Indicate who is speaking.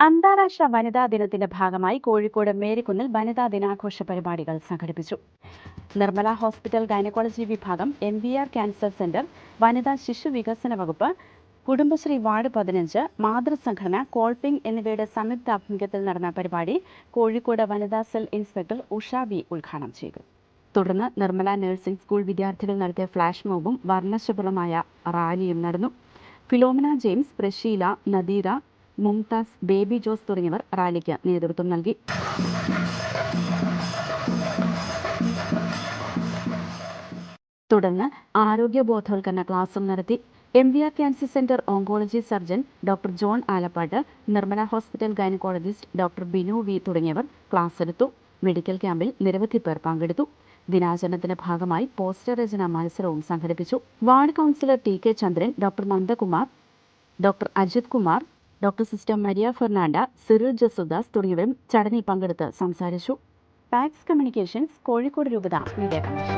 Speaker 1: അന്താരാഷ്ട്ര വനിതാ ദിനത്തിന്റെ ഭാഗമായി കോഴിക്കോട് മേരിക്കുന്നിൽ വനിതാ ദിനാഘോഷ പരിപാടികൾ സംഘടിപ്പിച്ചു. നിർമ്മല ഹോസ്പിറ്റൽ ഗൈനക്കോളജി വിഭാഗം, MVR ക്യാൻസർ സെന്റർ, വനിതാ ശിശു വികസന വകുപ്പ്, കുടുംബശ്രീ വാർഡ് 15, മാതൃസംഘടന, കോൾപിംഗ് എന്നിവയുടെ സംയുക്താഭിമുഖ്യത്തിൽ നടന്ന പരിപാടി കോഴിക്കോട് വനിതാ സെൽ ഇൻസ്പെക്ടർ ഉഷ വി ഉദ്ഘാടനം ചെയ്തു. തുടർന്ന് നിർമ്മല നഴ്സിംഗ് സ്കൂൾ വിദ്യാർത്ഥികൾ നടത്തിയ ഫ്ലാഷ് മോബും വർണ്ണശബളമായ റാലിയും നടന്നു. ഫിലോമിന ജെയിംസ്, പ്രശീല, നദീറ, മുംതാസ്, ബേബി ജോസ് തുടങ്ങിയവർ റാലിക്ക് നേതൃത്വം നൽകി. തുടർന്ന് ആരോഗ്യ ബോധവൽക്കരണ ക്ലാസും നടത്തി. MVR cancer centre oncology surgeon doctor John Alappatt, Nirmala hospital gynaecologist doctor Binu V തുടങ്ങിയവർ ക്ലാസ് എടുത്തു. മെഡിക്കൽ ക്യാമ്പിൽ നിരവധി പേർ പങ്കെടുത്തു. ദിനാചരണത്തിന്റെ ഭാഗമായി പോസ്റ്റർ രചനാ മത്സരവും സംഘടിപ്പിച്ചു. Ward councillor TK Chandran, doctor Nandakumar, doctor Ajith Kumar, doctor sister Maria Fernanda, Cyril Jesudas തുടങ്ങിയവരും ചടങ്ങിൽ പങ്കെടുത്ത് സംസാരിച്ചു. പാക്സ് കമ്മ്യൂണിക്കേഷൻസ്, കോഴിക്കോട് രൂപത മീഡിയ കമ്മീഷൻ.